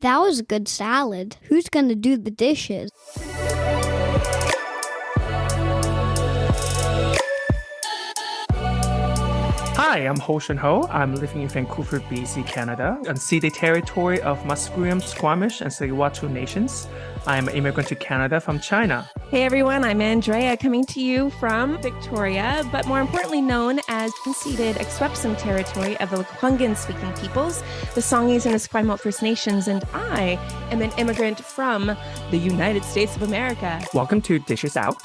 That was a good salad. Who's going to do the dishes? Hi, I'm Ho Shun Ho. I'm living in Vancouver, BC, Canada, unceded territory of Musqueam, Squamish, and Tsleil-Waututh nations. I'm an immigrant to Canada from China. Hey everyone, I'm Andrea, coming to you from Victoria, but more importantly known as unceded Akwesasne territory of the Lekwungen-speaking peoples, the Songhees and Esquimalt First Nations, and I am an immigrant from the United States of America. Welcome to Dishes Out.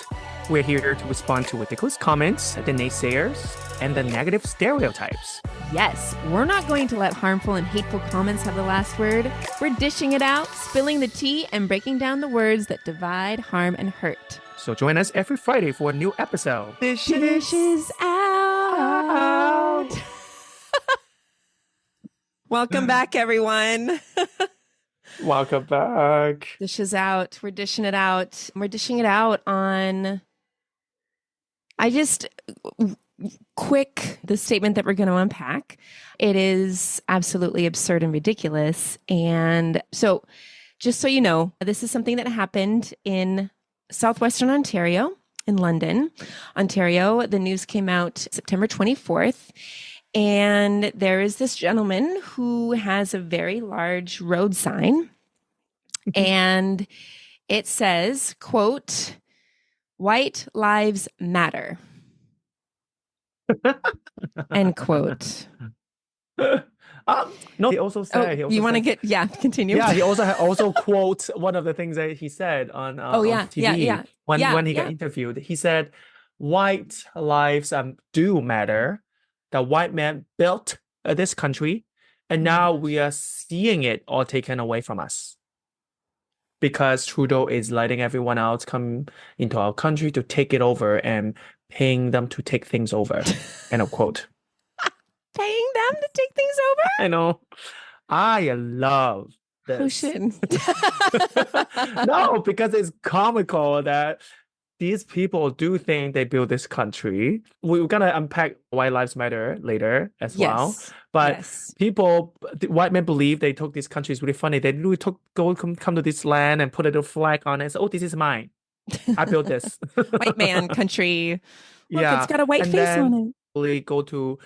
We're here to respond to ridiculous comments, the naysayers, and the negative stereotypes. Yes, we're not going to let harmful and hateful comments have the last word. We're dishing it out, spilling the tea, and breaking down the words that divide, harm, and hurt. So join us every Friday for a new episode. Dishes out. Welcome back, everyone. Welcome back. Dishes out. We're dishing it out. We're dishing it out on... the statement that we're going to unpack. It is absolutely absurd and ridiculous. And so, just so you know, this is something that happened in southwestern Ontario, in London, Ontario. The news came out September 24th. And there is this gentleman who has a very large road sign. And it says, quote, "White lives matter." End quote. No, he also said. You want to get continue? Yeah, he also quotes one of the things that he said on TV when he got interviewed. He said, "White lives do matter. The white man built this country, and now we are seeing it all taken away from us because Trudeau is letting everyone else come into our country to take it over and paying them to take things over." End of quote. Paying them to take things over? I know. I love this. Who shouldn't? No, because it's comical that these people do think they built this country. We're going to unpack why lives matter later as well. But people, the white men believe they took this country. It's really funny. They really come to this land and put a little flag on it and say, "Oh, this is mine. I built this." White man country. Look, it's got a white face on it. They go to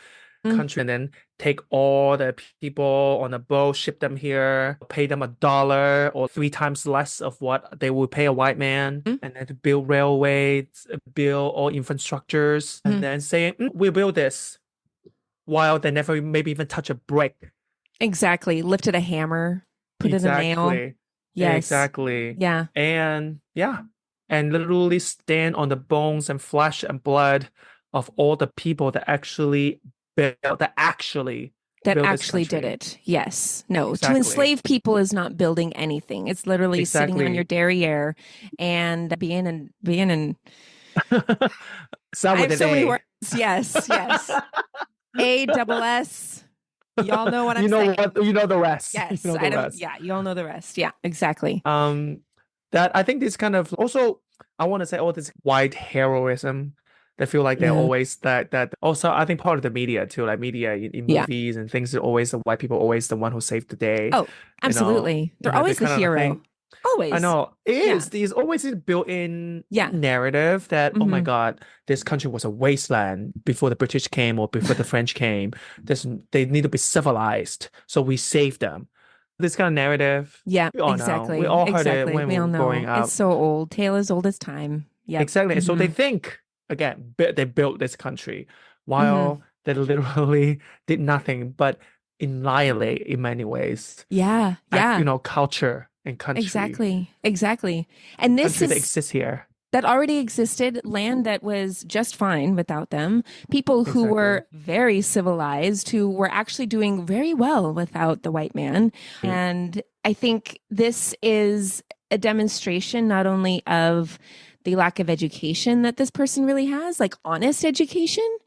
country and then take all the people on a boat, ship them here, pay them $1 or 3 times less of what they would pay a white man, and then to build railways, build all infrastructures, and then saying, "We build this," while they never maybe even touch a brick. Exactly. Lifted a hammer, put in a nail. Yes. Exactly. Yeah. And literally stand on the bones and flesh and blood of all the people that actually did it. Yes. No. Exactly. To enslave people is not building anything. It's literally sitting on your derriere and being in I have so many words. Yes. A-double-S. Y'all know what I'm saying. You know the rest. Yes. You all know the rest. Yeah, exactly. That I think this kind of also, I want to say all this white heroism. They feel like they're always that. Also, I think part of the media too, like media in movies and things, are always the white people, always the one who saved the day. Oh, absolutely. They're always the hero. Always. I know. It is. There's always this built-in narrative that, oh my God, this country was a wasteland before the British came or before the French came. They need to be civilized, so we saved them. This kind of narrative. Yeah, exactly. We all heard it when we were growing up. It's so old. Tale as old as time. Yeah. Exactly. So they think, again, they built this country while they literally did nothing but annihilate in many ways. Yeah. Culture and country. Exactly. And this exists here. That already existed, land that was just fine without them, people who were very civilized, who were actually doing very well without the white man. And I think this is a demonstration not only of the lack of education that this person really has, like honest education,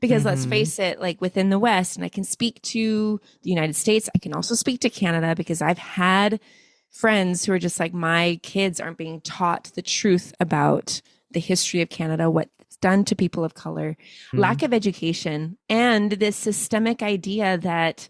because let's face it, like within the West, and I can speak to the United States, I can also speak to Canada, because I've had friends who are just like, my kids aren't being taught the truth about the history of Canada, what's done to people of color, lack of education, and this systemic idea that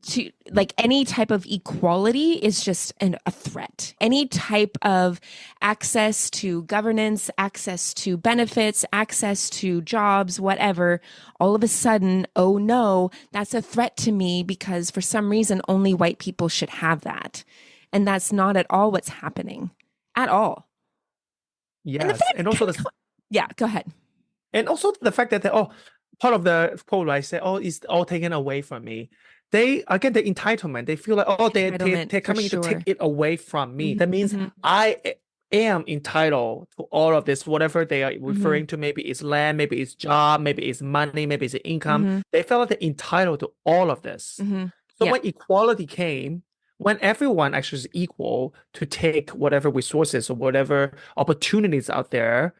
to like any type of equality is just a threat. Any type of access to governance, access to benefits, access to jobs, whatever, all of a sudden, oh no, that's a threat to me because for some reason only white people should have that. And that's not at all what's happening at all. Yes. And also yeah, go ahead. And also the fact that part of the quote, I say, it's all taken away from me. They, again, the entitlement, they feel like, they're coming to take it away from me. That means I am entitled to all of this, whatever they are referring to. Maybe it's land, maybe it's job, maybe it's money, maybe it's income. They felt like they're entitled to all of this. So when equality came, when everyone actually is equal to take whatever resources or whatever opportunities out there,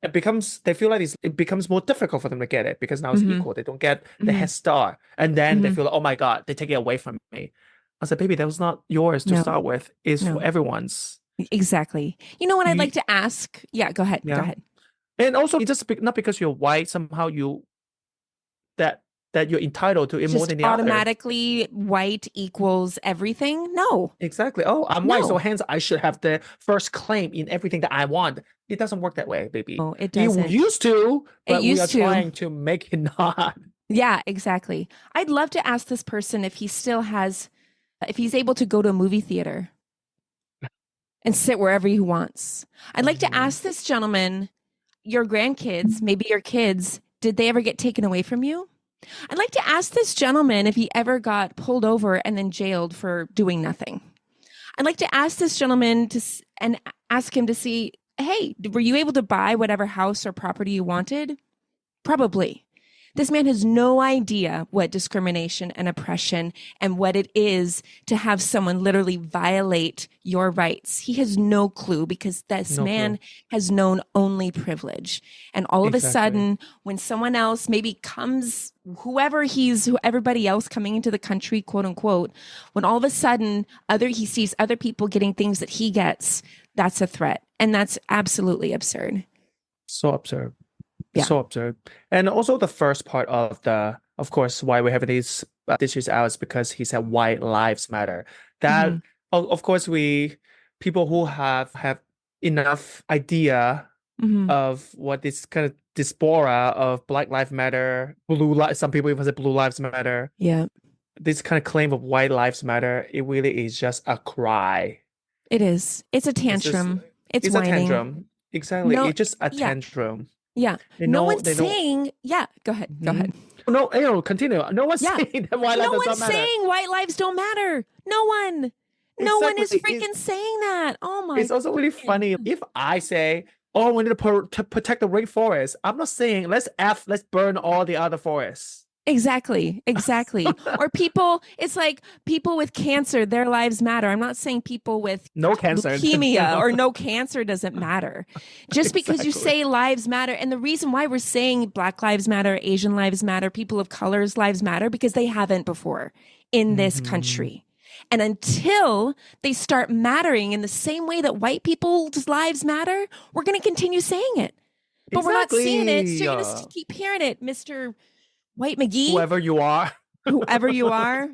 they feel like it becomes more difficult for them to get it because now it's equal. They don't get the head start. And then they feel like, oh my God, they take it away from me. I said, baby, that was not yours to start with. It's for everyone's. Exactly. You know what I'd like to ask? Yeah, go ahead. Go ahead. And also, it's just not because you're white, somehow that you're entitled to it more than the automatically other. White equals everything? No. Exactly. Oh, I'm white, so hence I should have the first claim in everything that I want. It doesn't work that way, baby. Oh, it doesn't. You used to, but we are trying to make it not. Yeah, exactly. I'd love to ask this person if he's able to go to a movie theater and sit wherever he wants. I'd like to ask this gentleman, your grandkids, maybe your kids, did they ever get taken away from you? I'd like to ask this gentleman if he ever got pulled over and then jailed for doing nothing. I'd like to ask this gentleman and ask him to see, hey, were you able to buy whatever house or property you wanted? Probably. This man has no idea what discrimination and oppression and what it is to have someone literally violate your rights. He has no clue because this man has known only privilege. And all of a sudden, when someone else maybe comes, everybody else coming into the country, quote unquote, when all of a sudden he sees other people getting things that he gets, that's a threat. And that's absolutely absurd. So absurd. Yeah. So absurd. And also the first part of course, why we're having these dishes out is because he said white lives matter. That, of course, people who have enough idea of what this kind of diaspora of Black Lives Matter, some people even say Blue Lives Matter. Yeah. This kind of claim of white lives matter, it really is just a cry. It is. It's a tantrum. It's whining. A tantrum. Exactly. It's just a tantrum. Yeah. No one's saying, go ahead. Go ahead. No, continue. No one's saying that white lives don't matter. No one's saying white lives don't matter. No one. No one is freaking saying that. Oh my God. It's also really funny. If I say, we need to protect the rainforest, I'm not saying let's burn all the other forests. Exactly. Or it's like people with cancer, their lives matter. I'm not saying people with no cancer, leukemia or no cancer doesn't matter. Just because you say lives matter. And the reason why we're saying Black lives matter, Asian lives matter, people of color's lives matter, because they haven't before in this country. And until they start mattering in the same way that white people's lives matter, we're going to continue saying it. But we're not seeing it. So you're going to keep hearing it, Mr. White McGee, whoever you are,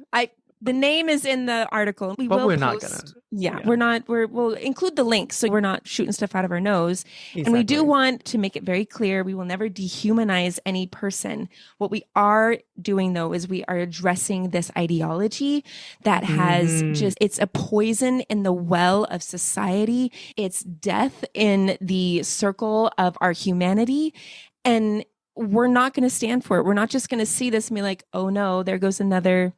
the name is in the article. We're not gonna. Yeah, we'll include the link so we're not shooting stuff out of our nose. Exactly. And we do want to make it very clear we will never dehumanize any person. What we are doing though is we are addressing this ideology that has it's a poison in the well of society. It's death in the circle of our humanity, and we're not going to stand for it. We're not just going to see this and be like, oh no, there goes another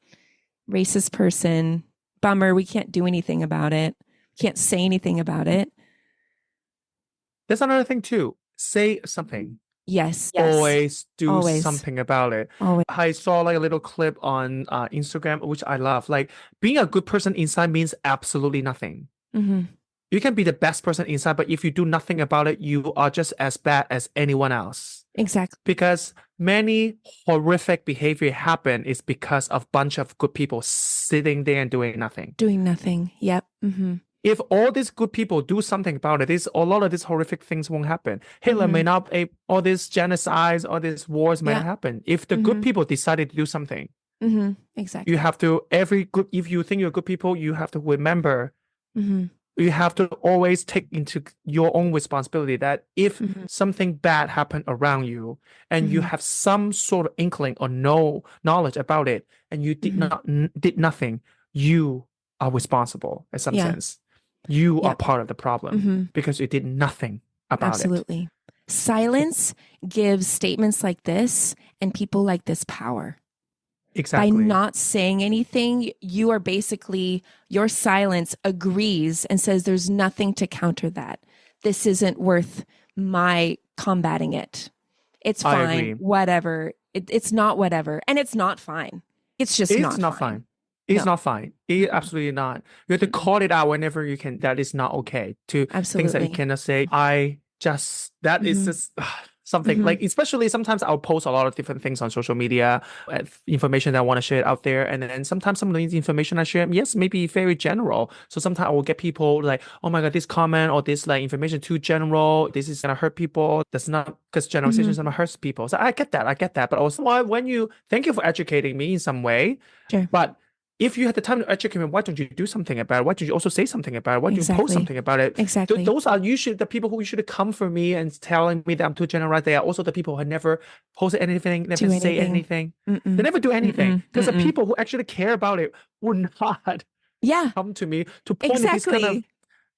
racist person. Bummer. We can't do anything about it. Can't say anything about it. There's another thing too. Say something. Yes. Always do something about it. Always. I saw like a little clip on Instagram, which I love. Like, being a good person inside means absolutely nothing. You can be the best person inside, but if you do nothing about it, you are just as bad as anyone else. Exactly. Because many horrific behavior happen is because of bunch of good people sitting there and doing nothing. Doing nothing. Yep. If all these good people do something about it, a lot of these horrific things won't happen. Hitler may not, all these genocides, all these wars may not happen. If the good people decided to do something, Exactly. You have to, if you think you're good people, you have to remember, you have to always take into your own responsibility that if something bad happened around you and you have some sort of inkling or no knowledge about it and you did nothing, you are responsible in some sense. You are part of the problem because you did nothing about it. Absolutely. Silence gives statements like this and people like this power. Exactly. By not saying anything, you are basically, your silence agrees and says there's nothing to counter that. This isn't worth my combating it. It's fine, whatever. It's not whatever. And it's not fine. It's just not fine. It's not fine. It's absolutely not. You have to call it out whenever you can. That is not okay. To things that you cannot say. That is just something like, especially sometimes I'll post a lot of different things on social media, information that I want to share out there. And then sometimes some of the information I share, yes, maybe very general. So sometimes I will get people like, oh my God, this comment or this like information too general. This is going to hurt people. That's not, because generalization is going to hurt people. So I get that. But also thank you for educating me in some way. Sure. But if you had the time to educate me, why don't you do something about it? Why don't you also say something about it? Why don't you post something about it? Exactly. Those are usually the people who usually come for me and telling me that I'm too generalized. They are also the people who have never posted anything, never say anything. They never do anything. Because the people who actually care about it will not come to me to point this kind of...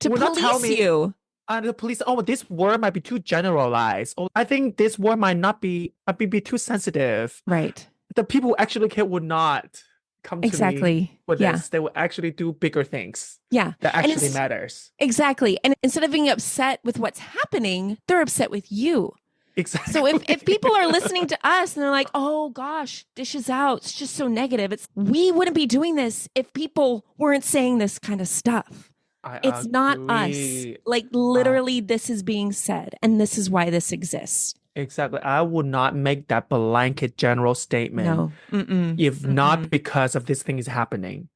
To police you. The police, this word might be too generalized. Or I think this word might be too sensitive. Right. The people who actually care would not come to me with this. They will actually do bigger things that actually matters. Exactly. And instead of being upset with what's happening, they're upset with you. Exactly. So if people are listening to us and they're like, oh gosh, dishes out, it's just so negative. We wouldn't be doing this if people weren't saying this kind of stuff. It's not us. Like literally this is being said and this is why this exists. Exactly. I would not make that blanket general statement. No. If not because of this thing is happening.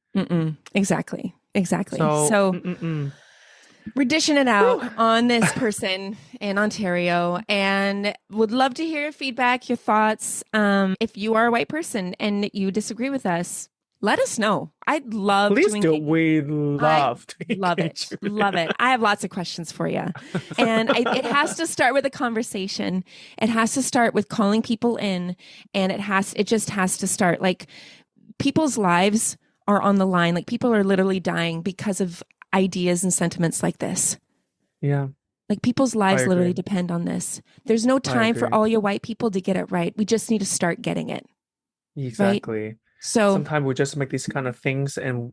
Exactly. So we're dishing it out on this person in Ontario and would love to hear your feedback, your thoughts. If you are a white person and you disagree with us, let us know. I'd love Please to do. We love it. Love it. I have lots of questions for you. And it has to start with a conversation. It has to start with calling people in. And it just has to start. Like, people's lives are on the line. Like, people are literally dying because of ideas and sentiments like this. Yeah. Like, people's lives literally depend on this. There's no time for all you white people to get it right. We just need to start getting it. Exactly. Right? So sometimes we just make these kind of things and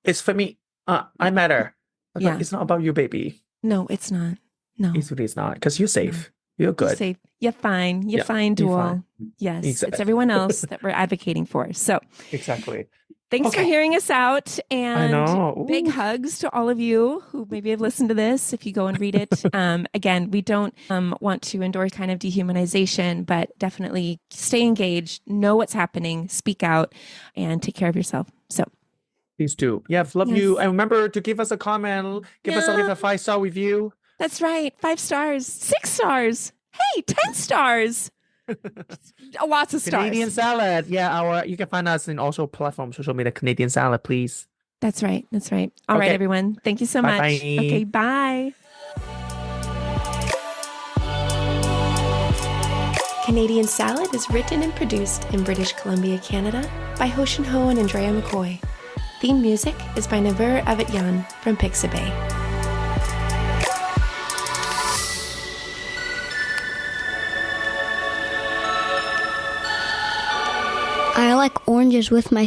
it's for me. I matter. It's not about you, baby. No, it's not. No, it really is not. Because you're safe. You're good. You're safe. You're fine. You're fine, Dual. Yes, exactly. It's everyone else that we're advocating for. So exactly. Thanks for hearing us out, and I know. Big hugs to all of you who maybe have listened to this. If you go and read it, again, we don't want to endorse kind of dehumanization, but definitely stay engaged, know what's happening, speak out, and take care of yourself. So please do. Love you, and remember to give us a comment, give us a 5-star review. That's right, 5 stars, 6 stars. Hey, 10 stars. Lots of stars. Canadian Salad. You can find us in also platform social media, Canadian Salad, please. That's right. All right, everyone. Thank you so much. Bye. Okay, bye. Canadian Salad is written and produced in British Columbia, Canada by Hoshin Ho and Andrea McCoy. Theme music is by Naver Avetyan from Pixabay. I like oranges with my